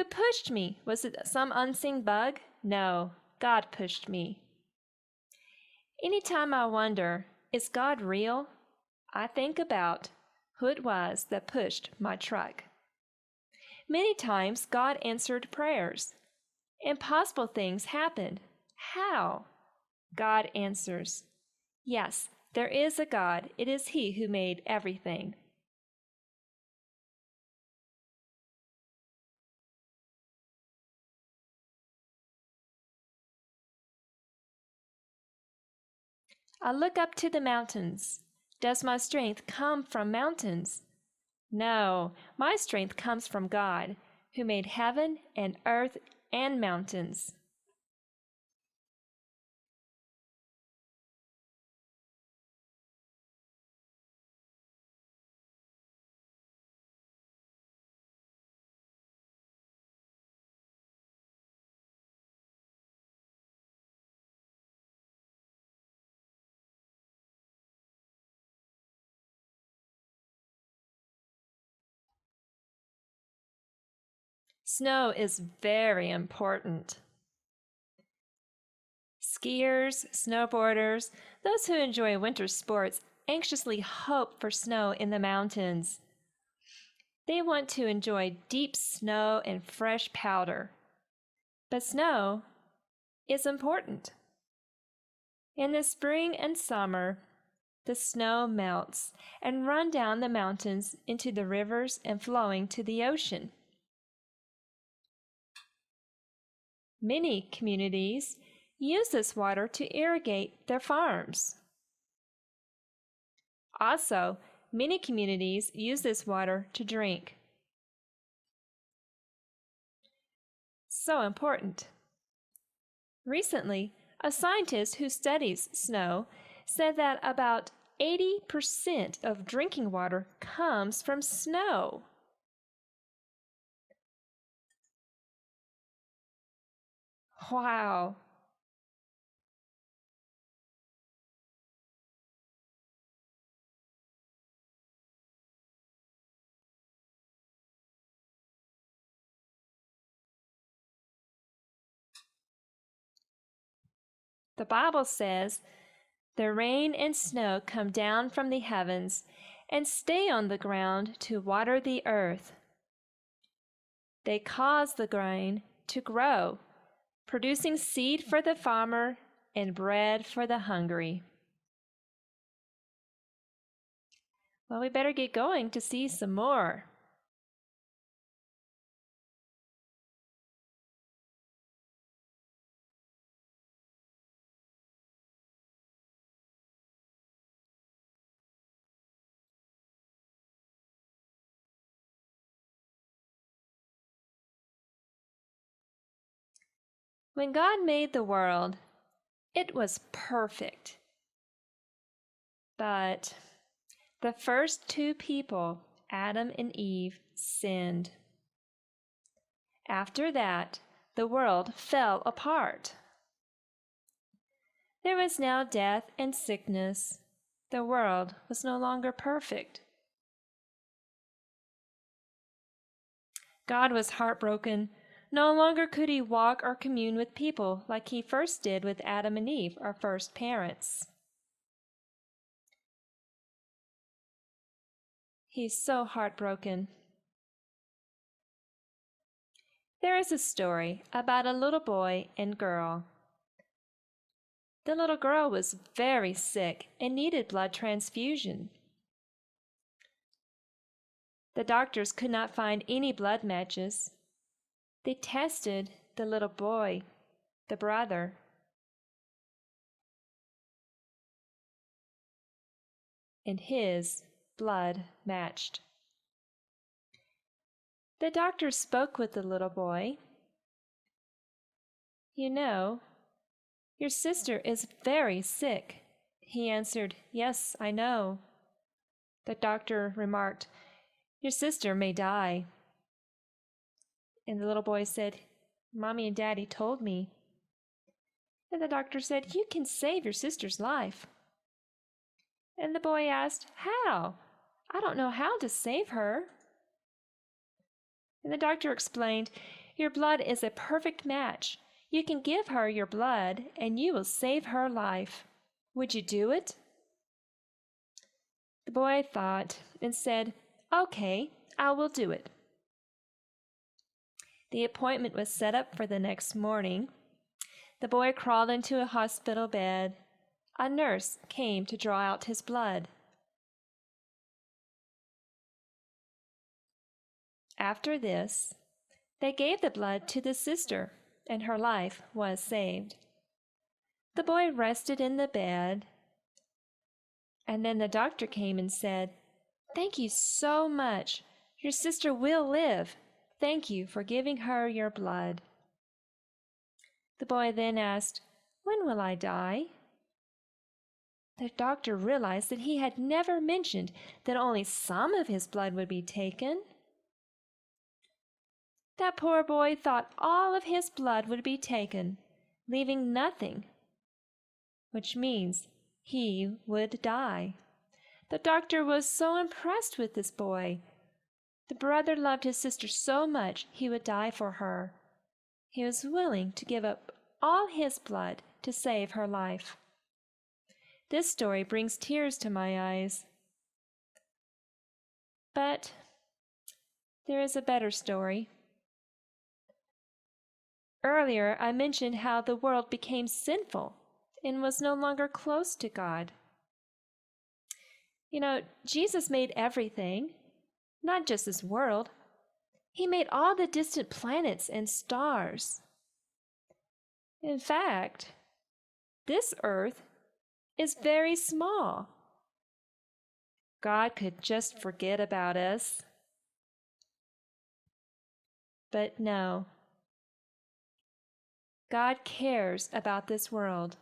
Who pushed me? Was it some unseen bug? No, God pushed me. Anytime I wonder, is God real? I think about who it was that pushed my truck. Many times God answered prayers. Impossible things happened. How? God answers, yes, there is a God. It is He who made everything. I look up to the mountains. Does my strength come from mountains? No, my strength comes from God, who made heaven and earth and mountains. Snow is very important. Skiers, snowboarders, those who enjoy winter sports anxiously hope for snow in the mountains. They want to enjoy deep snow and fresh powder. But snow is important. In the spring and summer, the snow melts and runs down the mountains into the rivers and flowing to the ocean. Many communities use this water to irrigate their farms. Also, many communities use this water to drink. So important. Recently, a scientist who studies snow said that about 80% of drinking water comes from snow. Wow. The Bible says, the rain and snow come down from the heavens and stay on the ground to water the earth. They cause the grain to grow, producing seed for the farmer and bread for the hungry. Well, we better get going to see some more. When God made the world, it was perfect. But the first two people, Adam and Eve, sinned. After that, the world fell apart. There was now death and sickness. The world was no longer perfect. God was heartbroken. No longer could He walk or commune with people like He first did with Adam and Eve, our first parents. He's so heartbroken. There is a story about a little boy and girl. The little girl was very sick and needed blood transfusion. The doctors could not find any blood matches. They tested the little boy, the brother. And his blood matched. The doctor spoke with the little boy. You know, your sister is very sick. He answered, Yes, I know. The doctor remarked, Your sister may die. And the little boy said, Mommy and Daddy told me. And the doctor said, You can save your sister's life. And the boy asked, How? I don't know how to save her. And the doctor explained, Your blood is a perfect match. You can give her your blood, and you will save her life. Would you do it?" The boy thought and said, "Okay, I will do it." The appointment was set up for the next morning. The boy crawled into a hospital bed. A nurse came to draw out his blood. After this, they gave the blood to the sister, and her life was saved. The boy rested in the bed, and then the doctor came and said, "Thank you so much. Your sister will live. Thank you for giving her your blood." The boy then asked, "When will I die?" The doctor realized that he had never mentioned that only some of his blood would be taken. That poor boy thought all of his blood would be taken, leaving nothing, which means he would die. The doctor was so impressed with this boy. The brother loved his sister so much he would die for her. He was willing to give up all his blood to save her life. This story brings tears to my eyes. But there is a better story. Earlier, I mentioned how the world became sinful and was no longer close to God. Jesus made everything, not just this world. He made all the distant planets and stars. In fact, this earth is very small. God could just forget about us. But no, God cares about this world.